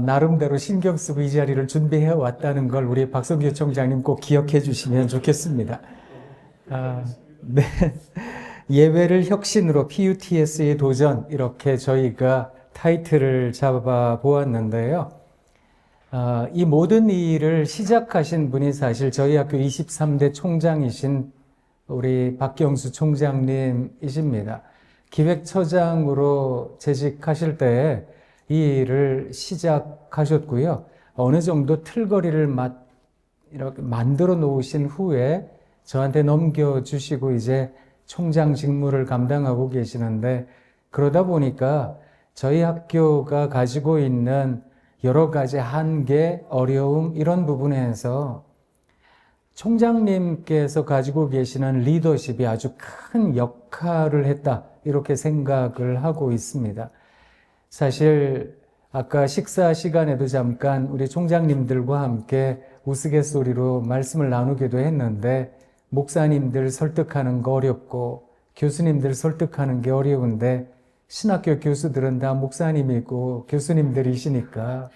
나름대로 신경 쓰고 이 자리를 준비해 왔다는 걸 우리 박성규 총장님 꼭 기억해 주시면 좋겠습니다. 네. 예외를 혁신으로 PUTS의 도전, 이렇게 저희가 타이틀을 잡아 보았는데요. 이 모든 일을 시작하신 분이 사실 저희 학교 23대 총장이신 우리 박경수 총장님이십니다. 기획처장으로 재직하실 때에 이 일을 시작하셨고요. 어느 정도 틀거리를 이렇게 만들어 놓으신 후에 저한테 넘겨주시고 이제 총장 직무를 감당하고 계시는데, 그러다 보니까 저희 학교가 가지고 있는 여러 가지 한계, 어려움, 이런 부분에서 총장님께서 가지고 계시는 리더십이 아주 큰 역할을 했다, 이렇게 생각을 하고 있습니다. 사실 아까 식사 시간에도 잠깐 우리 총장님들과 함께 우스갯소리로 말씀을 나누기도 했는데, 목사님들 설득하는 거 어렵고 교수님들 설득하는 게 어려운데 신학교 교수들은 다 목사님이고 교수님들이시니까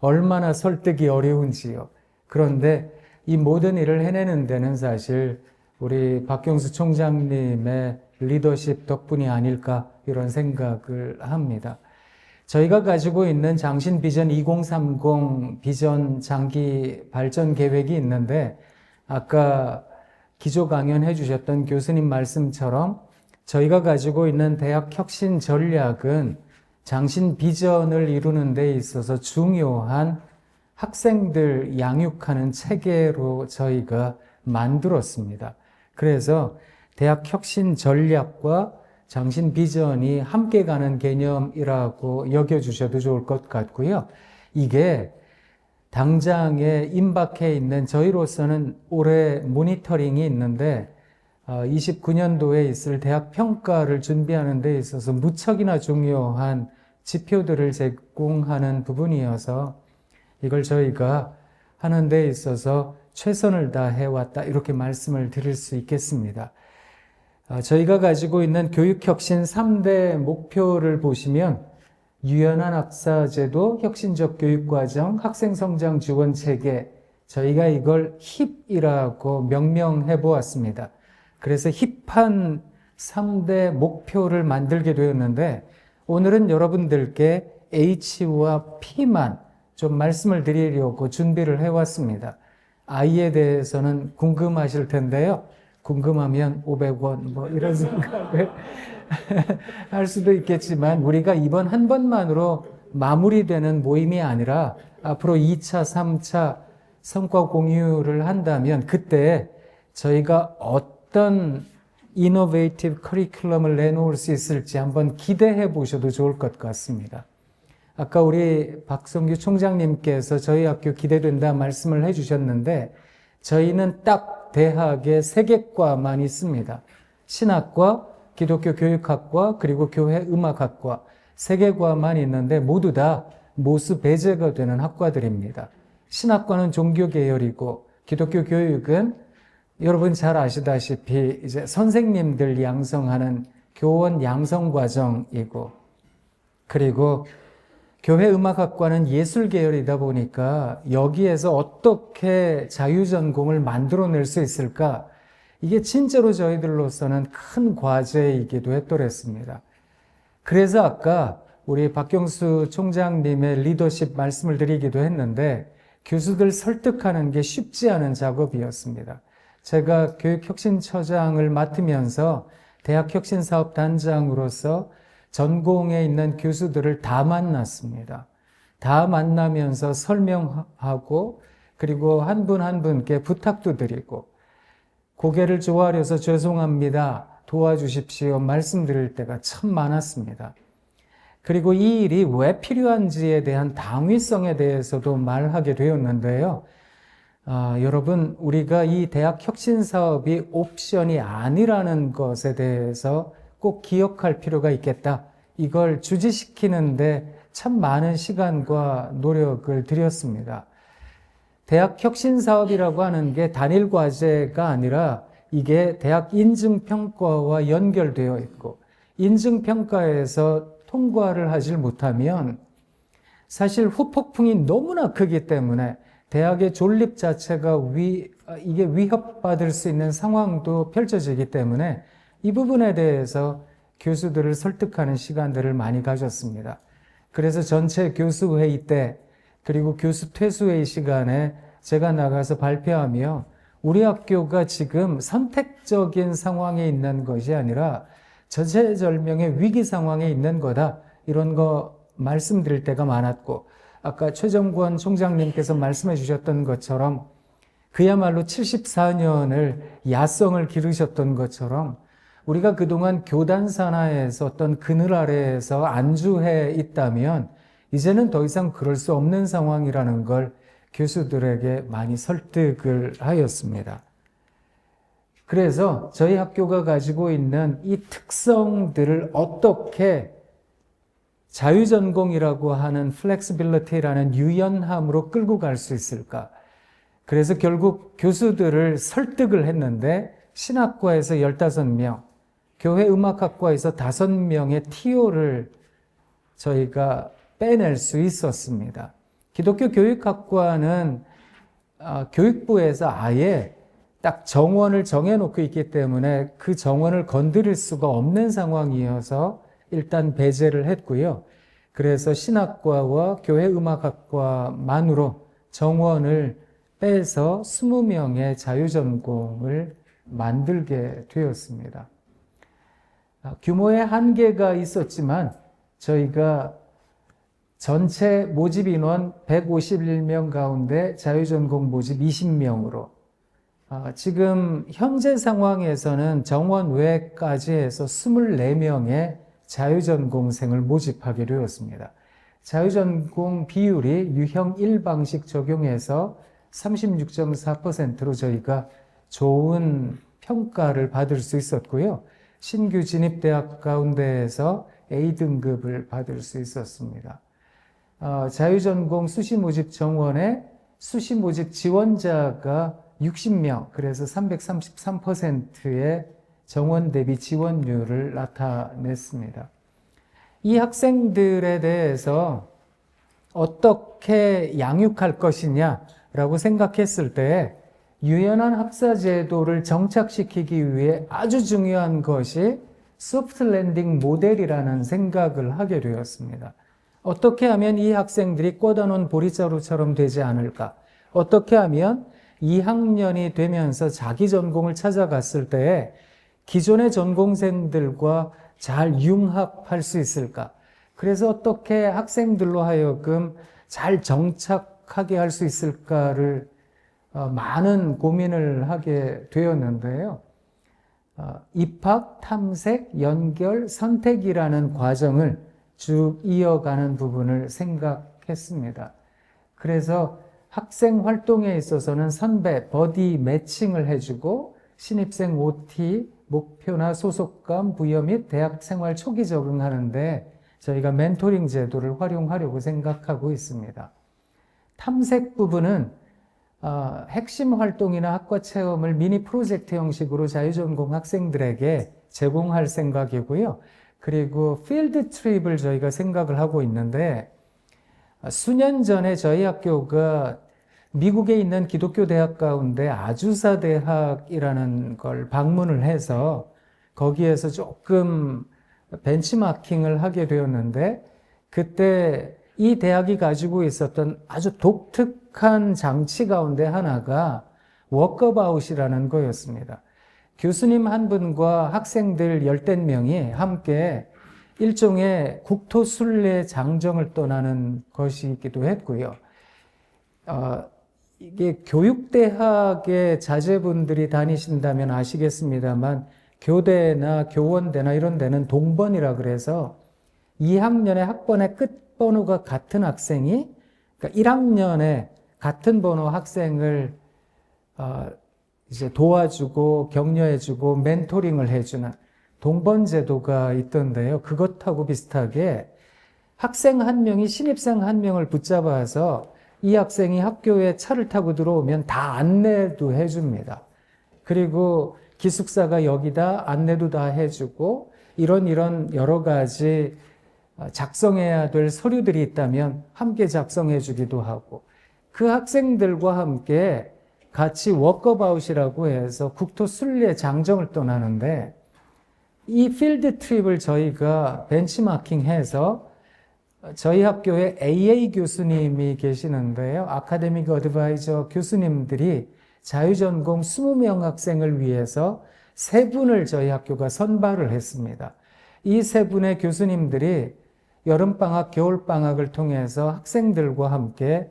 얼마나 설득이 어려운지요. 그런데 이 모든 일을 해내는 데는 사실 우리 박경수 총장님의 리더십 덕분이 아닐까, 이런 생각을 합니다. 저희가 가지고 있는 장신 비전 2030 비전 장기 발전 계획이 있는데, 아까 기조 강연해 주셨던 교수님 말씀처럼 저희가 가지고 있는 대학 혁신 전략은 장신 비전을 이루는 데 있어서 중요한 학생들 양육하는 체계로 저희가 만들었습니다. 그래서 대학 혁신 전략과 장신 비전이 함께 가는 개념이라고 여겨주셔도 좋을 것 같고요. 이게 당장에 임박해 있는, 저희로서는 올해 모니터링이 있는데 29년도에 있을 대학 평가를 준비하는 데 있어서 무척이나 중요한 지표들을 제공하는 부분이어서 이걸 저희가 하는 데 있어서 최선을 다해왔다, 이렇게 말씀을 드릴 수 있겠습니다. 저희가 가지고 있는 교육혁신 3대 목표를 보시면 유연한 학사제도, 혁신적 교육과정, 학생성장 지원체계, 저희가 이걸 힙이라고 명명해 보았습니다. 그래서 힙한 3대 목표를 만들게 되었는데, 오늘은 여러분들께 H와 P만 좀 말씀을 드리려고 준비를 해왔습니다. I에 대해서는 궁금하실 텐데요. 궁금하면 500원 뭐 이런 생각을 할 수도 있겠지만, 우리가 이번 한 번만으로 마무리되는 모임이 아니라 앞으로 2차, 3차 성과 공유를 한다면 그때 저희가 어떤 이노베이티브 커리큘럼을 내놓을 수 있을지 한번 기대해 보셔도 좋을 것 같습니다. 아까 우리 박성규 총장님께서 저희 학교 기대된다 말씀을 해주셨는데, 저희는 딱 대학에 3개과만 있습니다. 신학과, 기독교 교육학과, 그리고 교회 음악학과, 3개과만 있는데 모두 다 모수 배제가 되는 학과들입니다. 신학과는 종교 계열이고, 기독교 교육은 여러분 잘 아시다시피 이제 선생님들 양성하는 교원 양성 과정이고, 그리고 교회 음악학과는 예술 계열이다 보니까 여기에서 어떻게 자유전공을 만들어낼 수 있을까? 이게 진짜로 저희들로서는 큰 과제이기도 했더랬습니다. 그래서 아까 우리 박경수 총장님의 리더십 말씀을 드리기도 했는데, 교수들 설득하는 게 쉽지 않은 작업이었습니다. 제가 교육혁신처장을 맡으면서 대학혁신사업단장으로서 전공에 있는 교수들을 다 만났습니다. 다 만나면서 설명하고, 그리고 한 분 한 분께 부탁도 드리고, 고개를 조아려서 죄송합니다, 도와주십시오 말씀드릴 때가 참 많았습니다. 그리고 이 일이 왜 필요한지에 대한 당위성에 대해서도 말하게 되었는데요. 여러분, 우리가 이 대학 혁신 사업이 옵션이 아니라는 것에 대해서 꼭 기억할 필요가 있겠다. 이걸 주지시키는데 참 많은 시간과 노력을 들였습니다. 대학 혁신 사업이라고 하는 게 단일 과제가 아니라 이게 대학 인증평가와 연결되어 있고, 인증평가에서 통과를 하지 못하면 사실 후폭풍이 너무나 크기 때문에 대학의 존립 자체가 이게 위협받을 수 있는 상황도 펼쳐지기 때문에 이 부분에 대해서 교수들을 설득하는 시간들을 많이 가졌습니다. 그래서 전체 교수회의 때 그리고 교수 퇴수회의 시간에 제가 나가서 발표하며 우리 학교가 지금 선택적인 상황에 있는 것이 아니라 저체절명의 위기 상황에 있는 거다. 이런 거 말씀드릴 때가 많았고 아까 최정권 총장님께서 말씀해 주셨던 것처럼 그야말로 74년을 야성을 기르셨던 것처럼 우리가 그동안 교단 산하에서 어떤 그늘 아래에서 안주해 있다면 이제는 더 이상 그럴 수 없는 상황이라는 걸 교수들에게 많이 설득을 하였습니다. 그래서 저희 학교가 가지고 있는 이 특성들을 어떻게 자유전공이라고 하는 플렉시빌리티라는 유연함으로 끌고 갈 수 있을까? 그래서 결국 교수들을 설득을 했는데 신학과에서 15명, 교회 음악학과에서 5명의 TO를 저희가 빼낼 수 있었습니다. 기독교 교육학과는 교육부에서 아예 딱 정원을 정해놓고 있기 때문에 그 정원을 건드릴 수가 없는 상황이어서 일단 배제를 했고요. 그래서 신학과와 교회 음악학과만으로 정원을 빼서 20명의 자유전공을 만들게 되었습니다. 규모의 한계가 있었지만 저희가 전체 모집 인원 151명 가운데 자유전공 모집 20명으로 지금 현재 상황에서는 정원 외까지 해서 24명의 자유전공생을 모집하게 되었습니다. 자유전공 비율이 유형 1방식 적용해서 36.4%로 저희가 좋은 평가를 받을 수 있었고요. 신규 진입대학 가운데에서 A등급을 받을 수 있었습니다. 자유전공 수시모집 정원에 수시모집 지원자가 60명, 그래서 333%의 정원 대비 지원율을 나타냈습니다. 이 학생들에 대해서 어떻게 양육할 것이냐라고 생각했을 때 유연한 학사 제도를 정착시키기 위해 아주 중요한 것이 소프트 랜딩 모델이라는 생각을 하게 되었습니다. 어떻게 하면 이 학생들이 꽂아놓은 보리자루처럼 되지 않을까? 어떻게 하면 2학년이 되면서 자기 전공을 찾아갔을 때 기존의 전공생들과 잘 융합할 수 있을까? 그래서 어떻게 학생들로 하여금 잘 정착하게 할 수 있을까를 많은 고민을 하게 되었는데요. 입학, 탐색, 연결, 선택이라는 과정을 쭉 이어가는 부분을 생각했습니다. 그래서 학생 활동에 있어서는 선배, 버디 매칭을 해주고 신입생 OT, 목표나 소속감 부여 및 대학 생활 초기 적응하는데 저희가 멘토링 제도를 활용하려고 생각하고 있습니다. 탐색 부분은 핵심 활동이나 학과 체험을 미니 프로젝트 형식으로 자유전공 학생들에게 제공할 생각이고요. 그리고 필드 트립을 저희가 생각을 하고 있는데 수년 전에 저희 학교가 미국에 있는 기독교 대학 가운데 아주사 대학이라는 걸 방문을 해서 거기에서 조금 벤치마킹을 하게 되었는데 그때 이 대학이 가지고 있었던 아주 독특한 장치 가운데 하나가 워크업아웃이라는 거였습니다. 교수님 한 분과 학생들 10명이 함께 일종의 국토순례 장정을 떠나는 것이기도 했고요. 이게 교육대학의 자제분들이 다니신다면 아시겠습니다만 교대나 교원대나 이런 데는 동번이라 그래서 2학년의 학번의 끝번호가 같은 학생이 그러니까 1학년에 같은 번호 학생을 이제 도와주고 격려해주고 멘토링을 해주는 동번 제도가 있던데요. 그것하고 비슷하게 학생 한 명이 신입생 한 명을 붙잡아서 이 학생이 학교에 차를 타고 들어오면 다 안내도 해줍니다. 그리고 기숙사가 여기다 안내도 다 해주고 이런 여러 가지 작성해야 될 서류들이 있다면 함께 작성해 주기도 하고, 그 학생들과 함께 같이 워커바웃이라고 해서 국토 순례 장정을 떠나는데, 이 필드 트립을 저희가 벤치마킹해서 저희 학교에 AA 교수님이 계시는데요. 아카데믹 어드바이저 교수님들이 자유전공 20명 학생을 위해서 3분을 저희 학교가 선발을 했습니다. 이 3분의 교수님들이 여름방학, 겨울방학을 통해서 학생들과 함께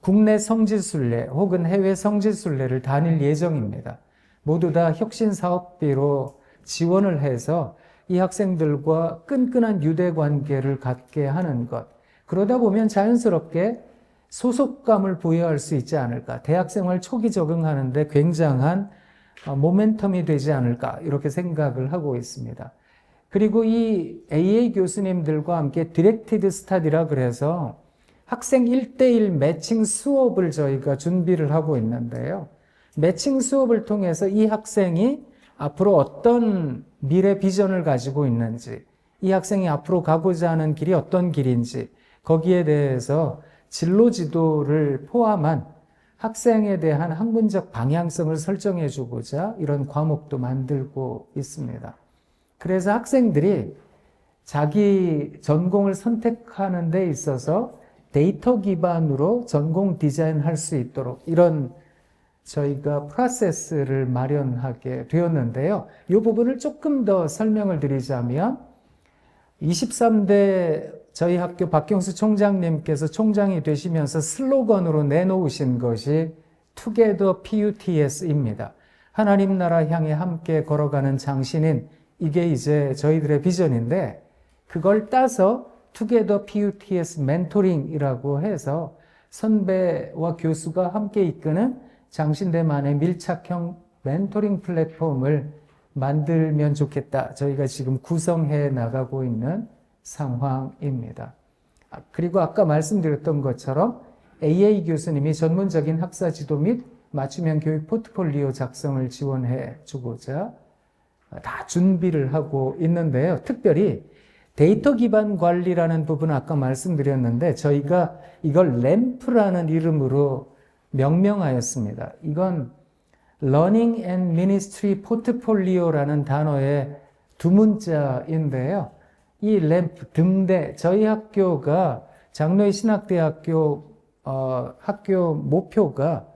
국내 성지순례 혹은 해외 성지순례를 다닐 예정입니다. 모두 다 혁신사업비로 지원을 해서 이 학생들과 끈끈한 유대관계를 갖게 하는 것. 그러다 보면 자연스럽게 소속감을 부여할 수 있지 않을까. 대학생활 초기 적응하는데 굉장한 모멘텀이 되지 않을까. 이렇게 생각을 하고 있습니다. 그리고 이 AA 교수님들과 함께 디렉티드 스터디라 그래서 학생 1:1 매칭 수업을 저희가 준비를 하고 있는데요. 매칭 수업을 통해서 이 학생이 앞으로 어떤 미래 비전을 가지고 있는지, 이 학생이 앞으로 가고자 하는 길이 어떤 길인지, 거기에 대해서 진로 지도를 포함한 학생에 대한 학문적 방향성을 설정해 주고자 이런 과목도 만들고 있습니다. 그래서 학생들이 자기 전공을 선택하는 데 있어서 데이터 기반으로 전공 디자인할 수 있도록 이런 저희가 프로세스를 마련하게 되었는데요. 이 부분을 조금 더 설명을 드리자면 23대 저희 학교 박경수 총장님께서 총장이 되시면서 슬로건으로 내놓으신 것이 Together PUTS입니다. 하나님 나라 향해 함께 걸어가는 장신인, 이게 이제 저희들의 비전인데, 그걸 따서 Together PUTS 멘토링이라고 해서 선배와 교수가 함께 이끄는 장신대만의 밀착형 멘토링 플랫폼을 만들면 좋겠다. 저희가 지금 구성해 나가고 있는 상황입니다. 그리고 아까 말씀드렸던 것처럼 AA 교수님이 전문적인 학사 지도 및 맞춤형 교육 포트폴리오 작성을 지원해 주고자 다 준비를 하고 있는데요. 특별히 데이터 기반 관리라는 부분은 아까 말씀드렸는데 저희가 이걸 램프라는 이름으로 명명하였습니다. 이건 Learning and Ministry Portfolio라는 단어의 두 문자인데요. 이 램프, 등대, 저희 학교가 장로의 신학대학교 학교 목표가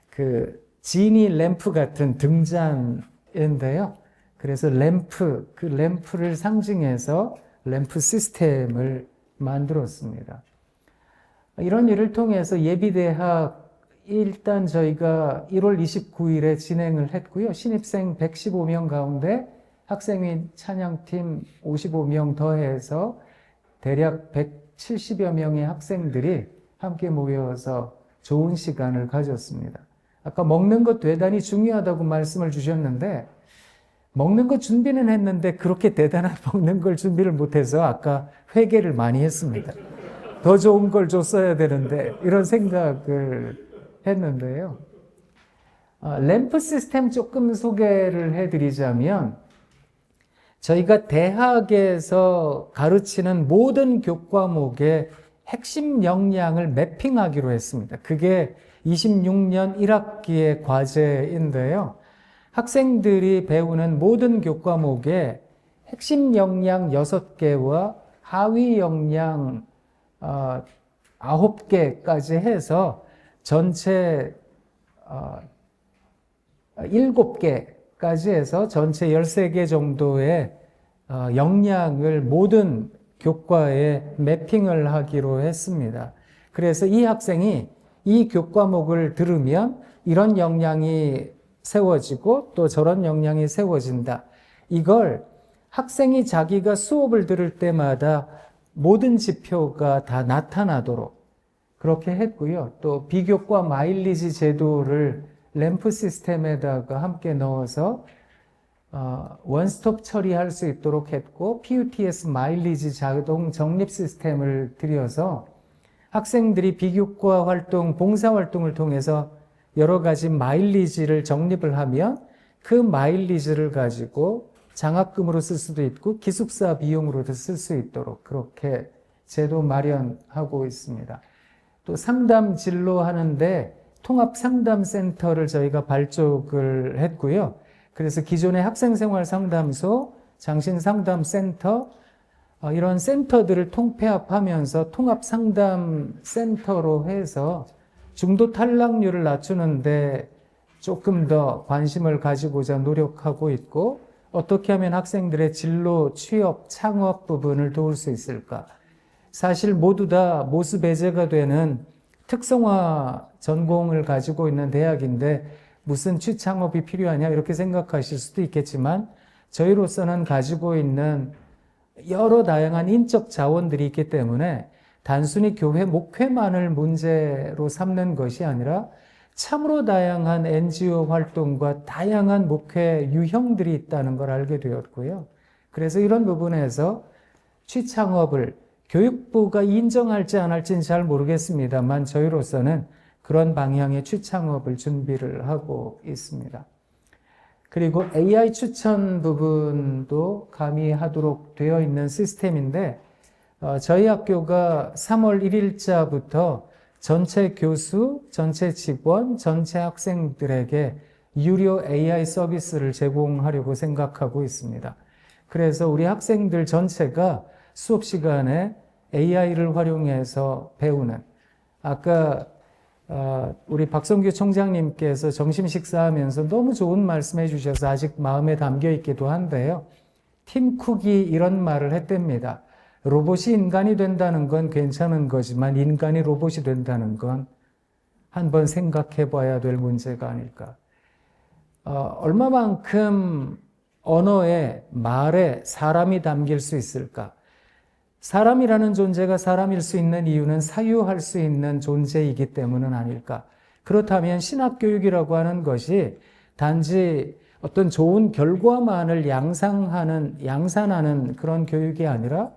그 지니 램프 같은 등잔인데요. 그래서 램프, 그 램프를 상징해서 램프 시스템을 만들었습니다. 이런 일을 통해서 예비대학 일단 저희가 1월 29일에 진행을 했고요. 신입생 115명 가운데 학생 및 찬양팀 55명 더해서 대략 170여 명의 학생들이 함께 모여서 좋은 시간을 가졌습니다. 아까 먹는 것 대단히 중요하다고 말씀을 주셨는데 먹는 것 준비는 했는데 그렇게 대단한 먹는 걸 준비를 못해서 아까 회개를 많이 했습니다. 더 좋은 걸 줬어야 되는데 이런 생각을 했는데요. 램프 시스템 조금 소개를 해드리자면 저희가 대학에서 가르치는 모든 교과목의 핵심 역량을 매핑하기로 했습니다. 그게 26년 1학기의 과제인데요. 학생들이 배우는 모든 교과목의 핵심 역량 6개와 하위 역량 9개까지 해서 전체 7개까지 해서 전체 13개 정도의 역량을 모든 교과에 매핑을 하기로 했습니다. 그래서 이 학생이 이 교과목을 들으면 이런 역량이 세워지고 또 저런 역량이 세워진다. 이걸 학생이 자기가 수업을 들을 때마다 모든 지표가 다 나타나도록 그렇게 했고요. 또 비교과 마일리지 제도를 램프 시스템에다가 함께 넣어서 원스톱 처리할 수 있도록 했고 PUTS 마일리지 자동 적립 시스템을 들여서 학생들이 비교과 활동, 봉사 활동을 통해서 여러 가지 마일리지를 적립을 하면 그 마일리지를 가지고 장학금으로 쓸 수도 있고 기숙사 비용으로도 쓸 수 있도록 그렇게 제도 마련하고 있습니다. 또 상담 진로하는데 통합상담센터를 저희가 발족을 했고요. 그래서 기존의 학생생활상담소, 장신상담센터 이런 센터들을 통폐합하면서 통합상담센터로 해서 중도 탈락률을 낮추는데 조금 더 관심을 가지고자 노력하고 있고 어떻게 하면 학생들의 진로, 취업, 창업 부분을 도울 수 있을까? 사실 모두 다 모수배제가 되는 특성화 전공을 가지고 있는 대학인데 무슨 취창업이 필요하냐 이렇게 생각하실 수도 있겠지만 저희로서는 가지고 있는 여러 다양한 인적 자원들이 있기 때문에 단순히 교회 목회만을 문제로 삼는 것이 아니라 참으로 다양한 NGO 활동과 다양한 목회 유형들이 있다는 걸 알게 되었고요. 그래서 이런 부분에서 취창업을 교육부가 인정할지 안 할지는 잘 모르겠습니다만 저희로서는 그런 방향의 취창업을 준비를 하고 있습니다. 그리고 AI 추천 부분도 가미하도록 되어 있는 시스템인데 저희 학교가 3월 1일자부터 전체 교수, 전체 직원, 전체 학생들에게 유료 AI 서비스를 제공하려고 생각하고 있습니다. 그래서 우리 학생들 전체가 수업 시간에 AI를 활용해서 배우는 아까 우리 박성규 총장님께서 점심 식사하면서 너무 좋은 말씀해 주셔서 아직 마음에 담겨 있기도 한데요. 팀 쿡이 이런 말을 했답니다. 로봇이 인간이 된다는 건 괜찮은 거지만 인간이 로봇이 된다는 건 한번 생각해 봐야 될 문제가 아닐까. 얼마만큼 언어에, 말에 사람이 담길 수 있을까? 사람이라는 존재가 사람일 수 있는 이유는 사유할 수 있는 존재이기 때문은 아닐까. 그렇다면 신학교육이라고 하는 것이 단지 어떤 좋은 결과만을 양산하는 그런 교육이 아니라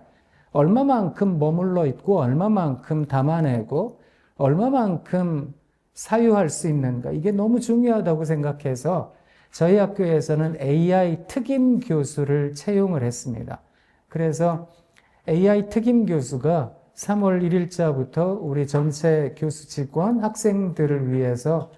얼마만큼 머물러 있고 얼마만큼 담아내고 얼마만큼 사유할 수 있는가. 이게 너무 중요하다고 생각해서 저희 학교에서는 AI 특임 교수를 채용을 했습니다. 그래서 AI 특임 교수가 3월 1일자부터 우리 전체 교수 직원, 학생들을 위해서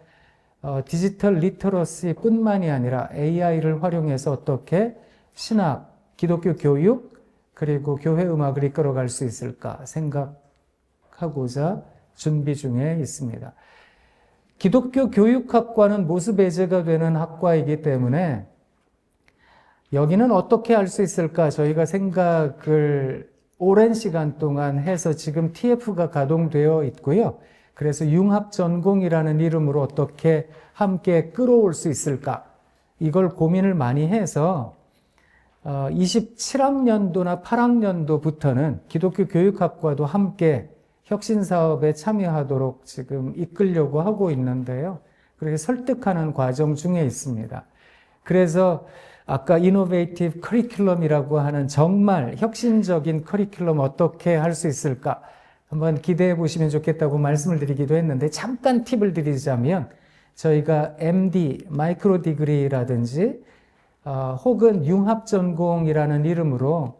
디지털 리터러시 뿐만이 아니라 AI를 활용해서 어떻게 신학, 기독교 교육, 그리고 교회 음악을 이끌어갈 수 있을까 생각하고자 준비 중에 있습니다. 기독교 교육학과는 모수배제가 되는 학과이기 때문에 여기는 어떻게 할 수 있을까 저희가 생각을 오랜 시간 동안 해서 지금 TF가 가동되어 있고요. 그래서 융합전공이라는 이름으로 어떻게 함께 끌어올 수 있을까 이걸 고민을 많이 해서 27학년도나 8학년도부터는 기독교 교육학과도 함께 혁신사업에 참여하도록 지금 이끌려고 하고 있는데요. 그렇게 설득하는 과정 중에 있습니다. 그래서 아까 이노베이티브 커리큘럼이라고 하는 정말 혁신적인 커리큘럼 어떻게 할 수 있을까 한번 기대해 보시면 좋겠다고 말씀을 드리기도 했는데 잠깐 팁을 드리자면 저희가 MD, 마이크로 디그리라든지 혹은 융합전공이라는 이름으로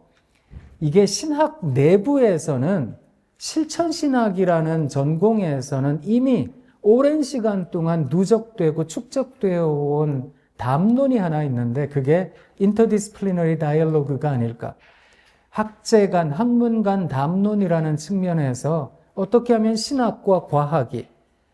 이게 신학 내부에서는 실천신학이라는 전공에서는 이미 오랜 시간 동안 누적되고 축적되어 온 담론이 하나 있는데 그게 인터디스플리너리 다이얼로그가 아닐까. 학제 간, 학문 간 담론이라는 측면에서 어떻게 하면 신학과 과학이,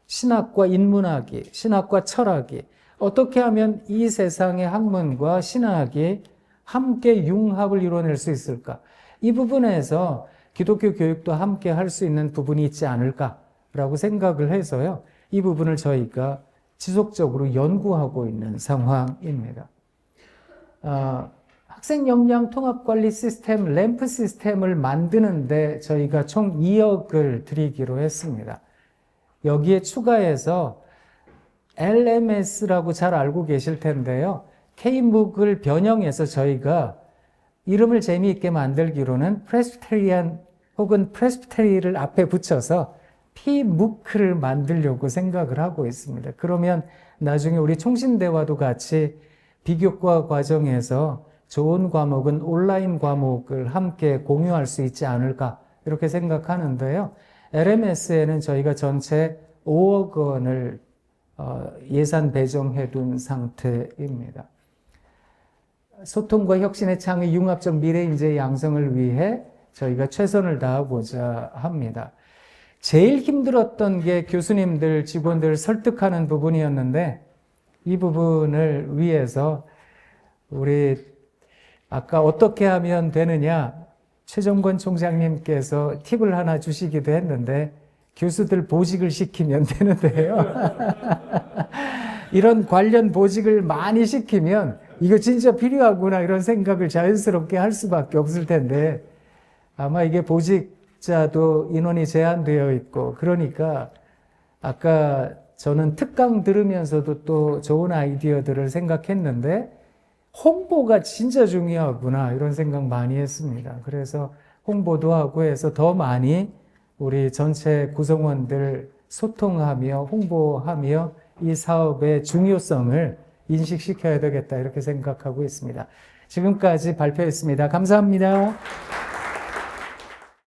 신학과 인문학이, 신학과 철학이 어떻게 하면 이 세상의 학문과 신학이 함께 융합을 이뤄낼 수 있을까? 이 부분에서 기독교 교육도 함께 할 수 있는 부분이 있지 않을까라고 생각을 해서요. 이 부분을 저희가 지속적으로 연구하고 있는 상황입니다. 학생 역량 통합관리 시스템, 램프 시스템을 만드는데 저희가 총 2억을 드리기로 했습니다. 여기에 추가해서 LMS라고 잘 알고 계실 텐데요. K묵을 변형해서 저희가 이름을 재미있게 만들기로는 프레스비테리안 혹은 프레스비테리를 앞에 붙여서 P묵을 만들려고 생각을 하고 있습니다. 그러면 나중에 우리 총신대와도 같이 비교과 과정에서 좋은 과목은 온라인 과목을 함께 공유할 수 있지 않을까 이렇게 생각하는데요. LMS에는 저희가 전체 5억 원을 예산 배정해 둔 상태입니다. 소통과 혁신의 창의 융합적 미래인재 양성을 위해 저희가 최선을 다하고자 합니다. 제일 힘들었던 게 교수님들, 직원들을 설득하는 부분이었는데 이 부분을 위해서 우리 아까 어떻게 하면 되느냐 최정권 총장님께서 팁을 하나 주시기도 했는데 교수들 보직을 시키면 되는데요. 이런 관련 보직을 많이 시키면 이거 진짜 필요하구나 이런 생각을 자연스럽게 할 수밖에 없을 텐데 아마 이게 보직자도 인원이 제한되어 있고 그러니까 아까 저는 특강 들으면서도 또 좋은 아이디어들을 생각했는데 홍보가 진짜 중요하구나 이런 생각 많이 했습니다. 그래서 홍보도 하고 해서 더 많이 우리 전체 구성원들 소통하며 홍보하며 이 사업의 중요성을 인식시켜야 되겠다 이렇게 생각하고 있습니다. 지금까지 발표했습니다. 감사합니다.